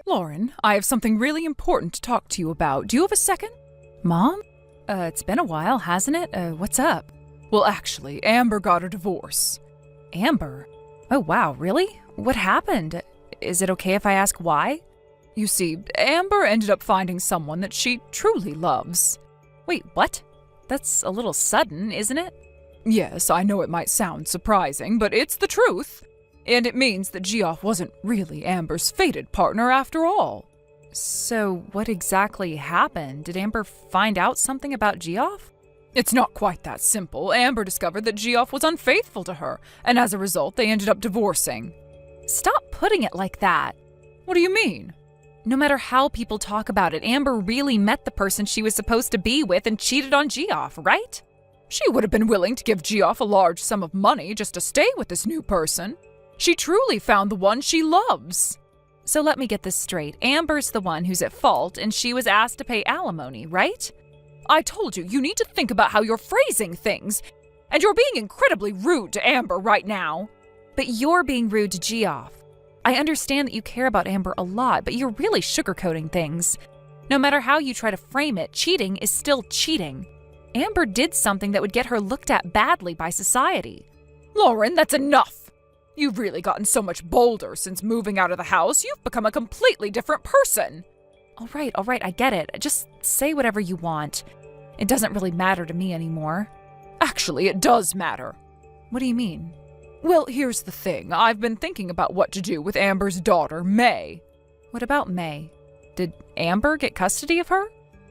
Lauren, I have something really important to talk to you about. Do you have a second? Mom? It's been a while, hasn't it? What's up? Well, actually, Amber got a divorce. Amber? Oh, wow, really? What happened? Is it okay if I ask why? You see, Amber ended up finding someone that she truly loves. Wait, what? That's a little sudden, isn't it? Yes, I know it might sound surprising, but it's the truth. And it means that Geoff wasn't really Amber's fated partner after all. So what exactly happened? Did Amber find out something about Geoff? It's not quite that simple. Amber discovered that Geoff was unfaithful to her, and as a result, they ended up divorcing. Stop putting it like that. What do you mean? No matter how people talk about it, Amber really met the person she was supposed to be with and cheated on Geoff, right? She would have been willing to give Geoff a large sum of money just to stay with this new person. She truly found the one she loves. So let me get this straight. Amber's the one who's at fault, and she was asked to pay alimony, right? I told you, you need to think about how you're phrasing things. And you're being incredibly rude to Amber right now. But you're being rude to Geoff. I understand that you care about Amber a lot, but you're really sugarcoating things. No matter how you try to frame it, cheating is still cheating. Amber did something that would get her looked at badly by society. Lauren, that's enough! You've really gotten so much bolder since moving out of the house. You've become a completely different person. All right, I get it. Just say whatever you want. It doesn't really matter to me anymore. Actually, it does matter. What do you mean? Well, here's the thing. I've been thinking about what to do with Amber's daughter, May. What about May? Did Amber get custody of her?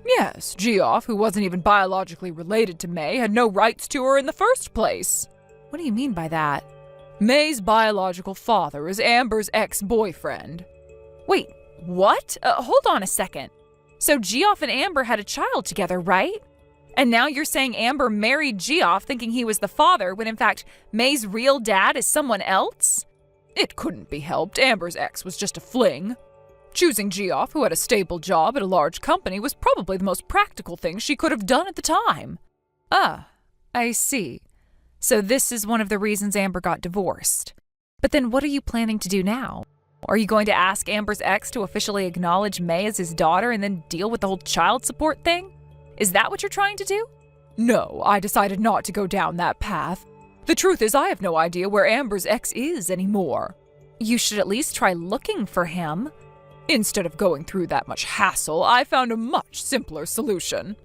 Yes, Geoff, who wasn't even biologically related to May, had no rights to her in the first place. What do you mean by that? May's biological father is Amber's ex-boyfriend. Wait, what? Hold on a second. So Geoff and Amber had a child together, right? And now you're saying Amber married Geoff thinking he was the father when in fact May's real dad is someone else? It couldn't be helped. Amber's ex was just a fling. Choosing Geoff, who had a stable job at a large company, was probably the most practical thing she could have done at the time. Ah, I see. So this is one of the reasons Amber got divorced. But then what are you planning to do now? Are you going to ask Amber's ex to officially acknowledge May as his daughter and then deal with the whole child support thing? Is that what you're trying to do? No, I decided not to go down that path. The truth is I have no idea where Amber's ex is anymore. You should at least try looking for him. Instead of going through that much hassle, I found a much simpler solution.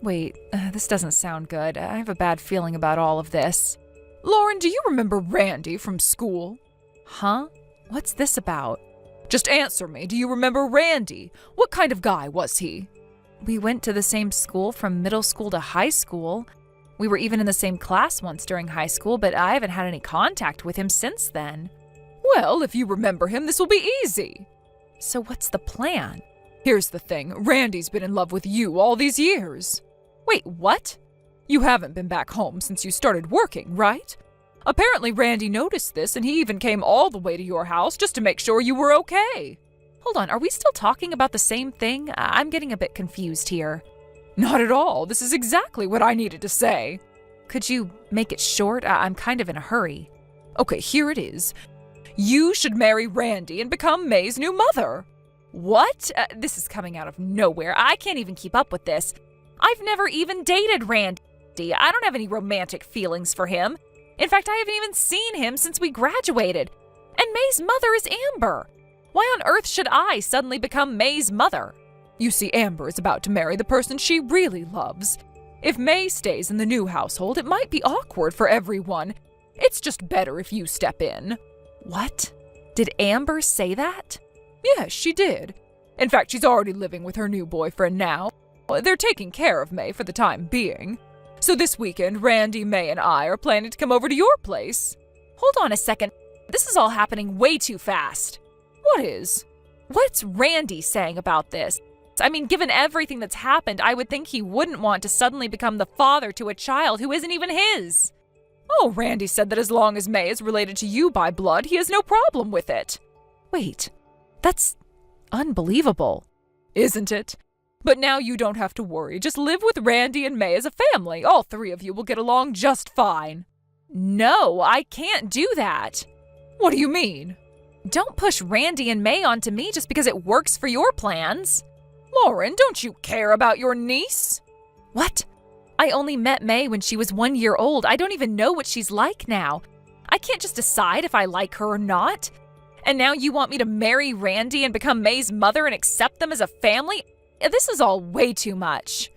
Wait, this doesn't sound good. I have a bad feeling about all of this. Lauren, do you remember Randy from school? Huh? What's this about? Just answer me. Do you remember Randy? What kind of guy was he? We went to the same school from middle school to high school. We were even in the same class once during high school, but I haven't had any contact with him since then. Well, if you remember him, this will be easy. So what's the plan? Here's the thing. Randy's been in love with you all these years. Wait, what? You haven't been back home since you started working, right? Apparently Randy noticed this and he even came all the way to your house just to make sure you were okay. Hold on, are we still talking about the same thing? I'm getting a bit confused here. Not at all. This is exactly what I needed to say. Could you make it short? I'm kind of in a hurry. Okay, here it is. You should marry Randy and become May's new mother. What? This is coming out of nowhere. I can't even keep up with this. I've never even dated Randy. I don't have any romantic feelings for him. In fact, I haven't even seen him since we graduated. And May's mother is Amber. Why on earth should I suddenly become May's mother? You see, Amber is about to marry the person she really loves. If May stays in the new household, it might be awkward for everyone. It's just better if you step in. What? Did Amber say that? Yes, she did. In fact, she's already living with her new boyfriend now. They're taking care of May for the time being. So this weekend, Randy, May, and I are planning to come over to your place. Hold on a second. This is all happening way too fast. What is? What's Randy saying about this? I mean, given everything that's happened, I would think he wouldn't want to suddenly become the father to a child who isn't even his. Oh, Randy said that as long as May is related to you by blood, he has no problem with it. Wait, that's unbelievable. Isn't it? But now you don't have to worry. Just live with Randy and May as a family. All three of you will get along just fine. No, I can't do that. What do you mean? Don't push Randy and May onto me just because it works for your plans. Lauren, don't you care about your niece? What? I only met May when she was 1 year old. I don't even know what she's like now. I can't just decide if I like her or not. And now you want me to marry Randy and become May's mother and accept them as a family? This is all way too much.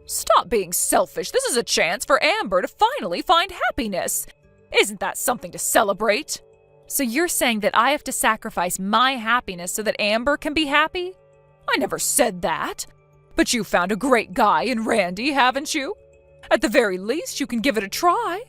Stop being selfish. This is a chance for Amber to finally find happiness. Isn't that something to celebrate? So you're saying that I have to sacrifice my happiness so that Amber can be happy? I never said that. But you found a great guy in Randy, haven't you? At the very least, you can give it a try.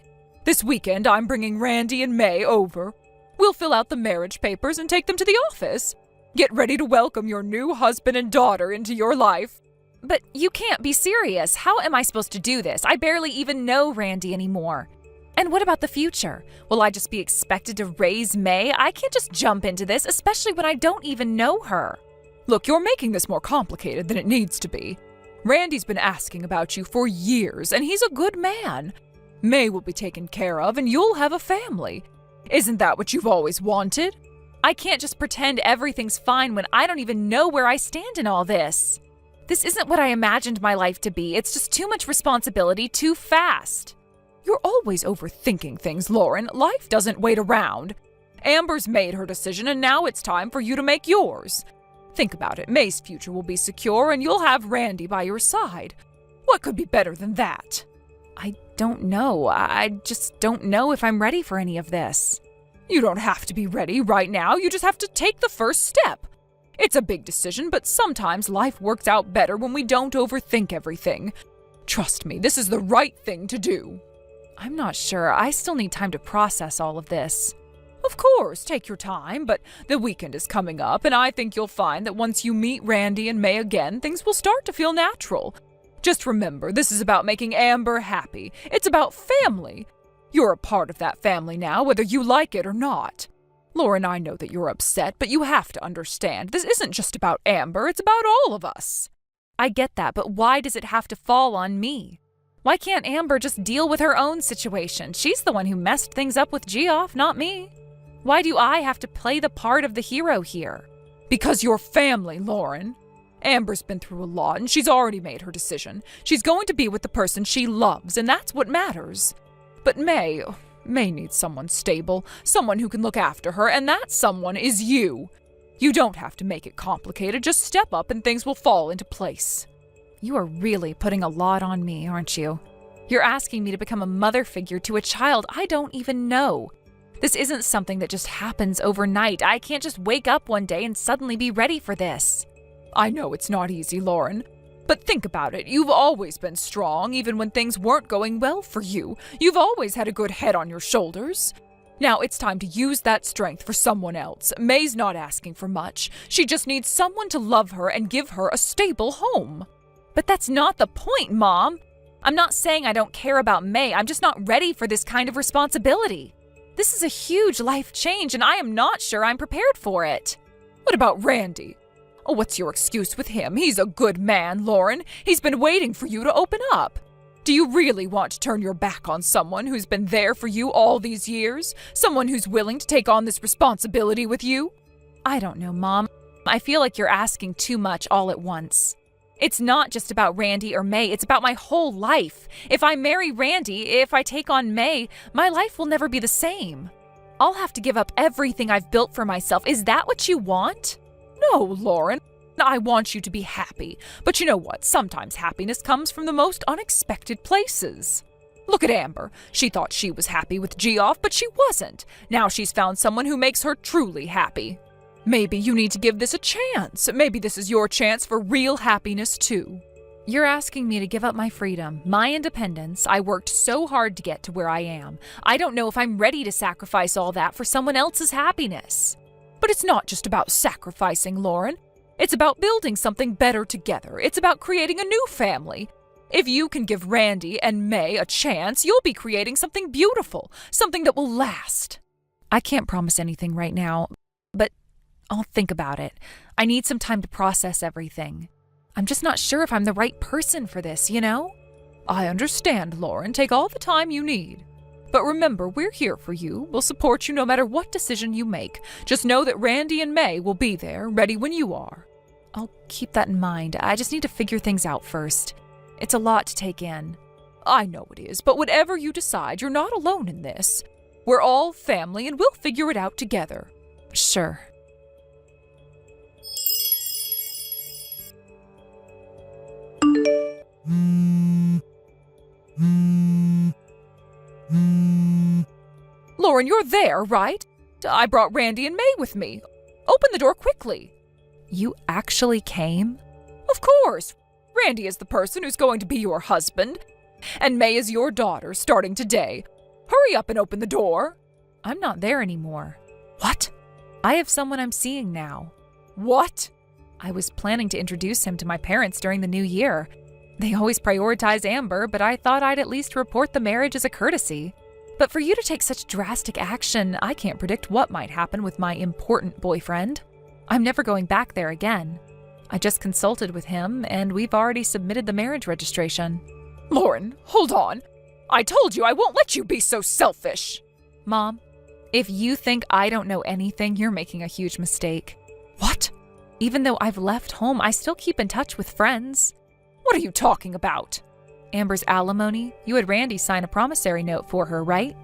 This weekend, I'm bringing Randy and May over. We'll fill out the marriage papers and take them to the office. Get ready to welcome your new husband and daughter into your life. But you can't be serious. How am I supposed to do this? I barely even know Randy anymore. And what about the future? Will I just be expected to raise May? I can't just jump into this, especially when I don't even know her. Look, you're making this more complicated than it needs to be. Randy's been asking about you for years, and he's a good man. May will be taken care of, and you'll have a family. Isn't that what you've always wanted? I can't just pretend everything's fine when I don't even know where I stand in all this. This isn't what I imagined my life to be. It's just too much responsibility too fast. You're always overthinking things, Lauren. Life doesn't wait around. Amber's made her decision, and now it's time for you to make yours. Think about it. May's future will be secure, and you'll have Randy by your side. What could be better than that? I don't know. I just don't know if I'm ready for any of this. You don't have to be ready right now. You just have to take the first step. It's a big decision, but sometimes life works out better when we don't overthink everything. Trust me, this is the right thing to do. I'm not sure. I still need time to process all of this. Of course, take your time, but the weekend is coming up, and I think you'll find that once you meet Randy and May again, things will start to feel natural. Just remember, this is about making Amber happy. It's about family. You're a part of that family now, whether you like it or not. Lauren, I know that you're upset, but you have to understand, this isn't just about Amber, it's about all of us. I get that, but why does it have to fall on me? Why can't Amber just deal with her own situation? She's the one who messed things up with Geoff, not me. Why do I have to play the part of the hero here? Because you're family, Lauren. Amber's been through a lot, and she's already made her decision. She's going to be with the person she loves, and that's what matters. But May needs someone stable, someone who can look after her, and that someone is you. You don't have to make it complicated. Just step up and things will fall into place. You are really putting a lot on me, aren't you? You're asking me to become a mother figure to a child I don't even know. This isn't something that just happens overnight. I can't just wake up one day and suddenly be ready for this. I know it's not easy, Lauren. But think about it. You've always been strong, even when things weren't going well for you. You've always had a good head on your shoulders. Now it's time to use that strength for someone else. May's not asking for much. She just needs someone to love her and give her a stable home. But that's not the point, Mom. I'm not saying I don't care about May. I'm just not ready for this kind of responsibility. This is a huge life change, and I am not sure I'm prepared for it. What about Randy? Oh, what's your excuse with him? He's a good man, Lauren. He's been waiting for you to open up. Do you really want to turn your back on someone who's been there for you all these years? Someone who's willing to take on this responsibility with you? I don't know, Mom. I feel like you're asking too much all at once. It's not just about Randy or May, it's about my whole life. If I marry Randy, if I take on May, my life will never be the same. I'll have to give up everything I've built for myself. Is that what you want? No, Lauren. I want you to be happy. But you know what? Sometimes happiness comes from the most unexpected places. Look at Amber. She thought she was happy with Geoff, but she wasn't. Now she's found someone who makes her truly happy. Maybe you need to give this a chance. Maybe this is your chance for real happiness, too. You're asking me to give up my freedom, my independence. I worked so hard to get to where I am. I don't know if I'm ready to sacrifice all that for someone else's happiness. But it's not just about sacrificing, Lauren. It's about building something better together. It's about creating a new family. If you can give Randy and May a chance, you'll be creating something beautiful, something that will last. I can't promise anything right now, but I'll think about it. I need some time to process everything. I'm just not sure if I'm the right person for this, you know? I understand, Lauren. Take all the time you need. But remember, we're here for you. We'll support you no matter what decision you make. Just know that Randy and May will be there, ready when you are. I'll keep that in mind. I just need to figure things out first. It's a lot to take in. I know it is, but whatever you decide, you're not alone in this. We're all family and we'll figure it out together. Sure. Lauren, you're there, right? I brought Randy and May with me. Open the door quickly. You actually came? Of course. Randy is the person who's going to be your husband, and May is your daughter starting today. Hurry up and open the door. I'm not there anymore. What? I have someone I'm seeing now. What? I was planning to introduce him to my parents during the new year. They always prioritize Amber, but I thought I'd at least report the marriage as a courtesy. But for you to take such drastic action, I can't predict what might happen with my important boyfriend. I'm never going back there again. I just consulted with him, and we've already submitted the marriage registration. Lauren, hold on. I told you I won't let you be so selfish. Mom, if you think I don't know anything, you're making a huge mistake. What? Even though I've left home, I still keep in touch with friends. What are you talking about? Amber's alimony? You had Randy sign a promissory note for her, right?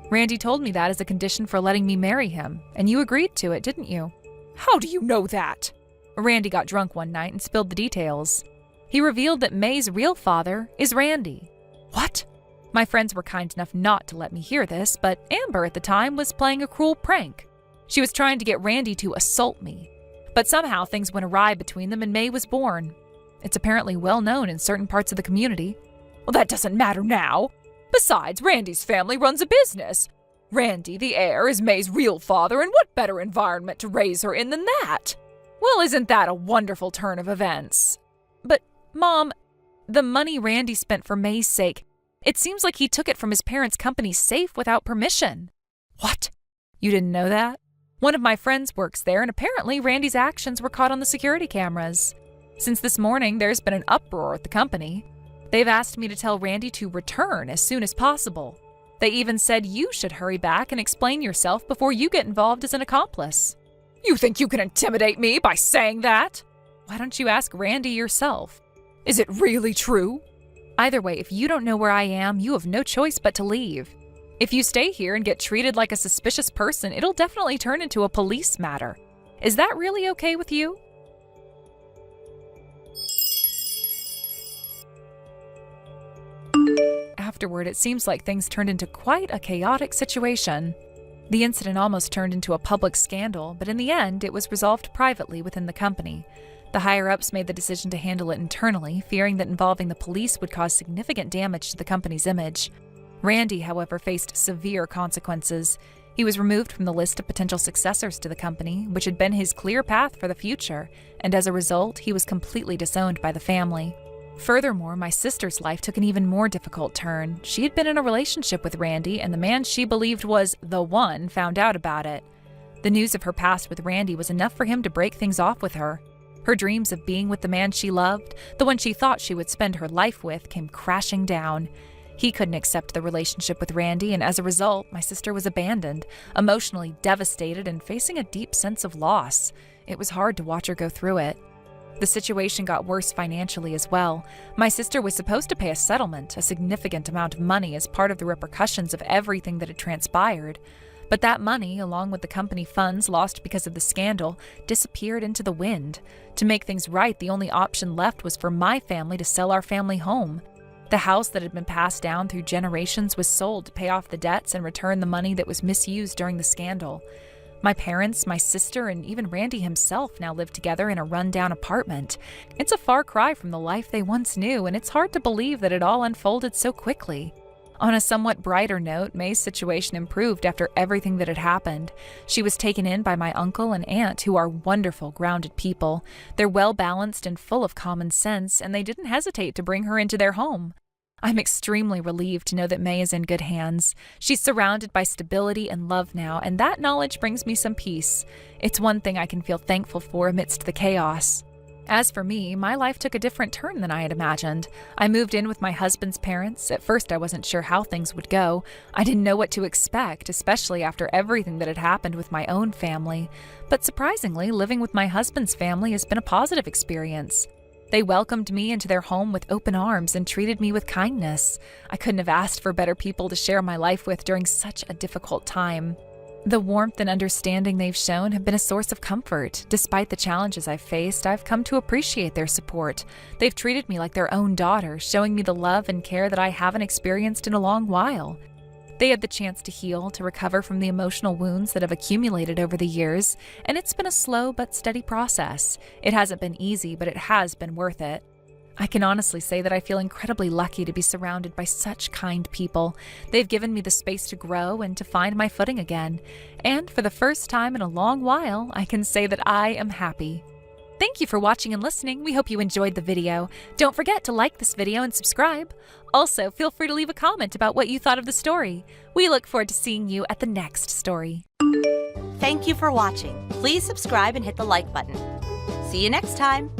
Randy told me that as a condition for letting me marry him, and you agreed to it, didn't you? How do you know that? Randy got drunk one night and spilled the details. He revealed that May's real father is Randy. What? My friends were kind enough not to let me hear this, but Amber at the time was playing a cruel prank. She was trying to get Randy to assault me. But somehow things went awry between them and May was born. It's apparently well known in certain parts of the community. Well, that doesn't matter now. Besides, Randy's family runs a business. Randy, the heir, is May's real father, and what better environment to raise her in than that? Well, isn't that a wonderful turn of events? But, Mom, the money Randy spent for May's sake, it seems like he took it from his parents' company safe without permission. What? You didn't know that? One of my friends works there, and apparently Randy's actions were caught on the security cameras. Since this morning, there's been an uproar at the company. They've asked me to tell Randy to return as soon as possible. They even said you should hurry back and explain yourself before you get involved as an accomplice. You think you can intimidate me by saying that? Why don't you ask Randy yourself? Is it really true? Either way, if you don't know where I am, you have no choice but to leave. If you stay here and get treated like a suspicious person, it'll definitely turn into a police matter. Is that really okay with you? Afterward, it seems like things turned into quite a chaotic situation. The incident almost turned into a public scandal, but in the end, it was resolved privately within the company. The higher-ups made the decision to handle it internally, fearing that involving the police would cause significant damage to the company's image. Randy, however, faced severe consequences. He was removed from the list of potential successors to the company, which had been his clear path for the future, and as a result, he was completely disowned by the family. Furthermore, my sister's life took an even more difficult turn. She had been in a relationship with Randy, and the man she believed was the one found out about it. The news of her past with Randy was enough for him to break things off with her. Her dreams of being with the man she loved, the one she thought she would spend her life with, came crashing down. He couldn't accept the relationship with Randy, and as a result, my sister was abandoned, emotionally devastated and facing a deep sense of loss. It was hard to watch her go through it. The situation got worse financially as well. My sister was supposed to pay a settlement, a significant amount of money, as part of the repercussions of everything that had transpired. But that money, along with the company funds lost because of the scandal, disappeared into the wind. To make things right, the only option left was for my family to sell our family home. The house that had been passed down through generations was sold to pay off the debts and return the money that was misused during the scandal. My parents, my sister, and even Randy himself now live together in a run-down apartment. It's a far cry from the life they once knew, and it's hard to believe that it all unfolded so quickly. On a somewhat brighter note, May's situation improved after everything that had happened. She was taken in by my uncle and aunt, who are wonderful, grounded people. They're well-balanced and full of common sense, and they didn't hesitate to bring her into their home. I'm extremely relieved to know that May is in good hands. She's surrounded by stability and love now, and that knowledge brings me some peace. It's one thing I can feel thankful for amidst the chaos. As for me, my life took a different turn than I had imagined. I moved in with my husband's parents. At first, I wasn't sure how things would go. I didn't know what to expect, especially after everything that had happened with my own family. But surprisingly, living with my husband's family has been a positive experience. They welcomed me into their home with open arms and treated me with kindness. I couldn't have asked for better people to share my life with during such a difficult time. The warmth and understanding they've shown have been a source of comfort. Despite the challenges I've faced, I've come to appreciate their support. They've treated me like their own daughter, showing me the love and care that I haven't experienced in a long while. They had the chance to heal, to recover from the emotional wounds that have accumulated over the years, and it's been a slow but steady process. It hasn't been easy, but it has been worth it. I can honestly say that I feel incredibly lucky to be surrounded by such kind people. They've given me the space to grow and to find my footing again. And for the first time in a long while, I can say that I am happy. Thank you for watching and listening. We hope you enjoyed the video. Don't forget to like this video and subscribe. Also, feel free to leave a comment about what you thought of the story. We look forward to seeing you at the next story. Thank you for watching. Please subscribe and hit the like button. See you next time.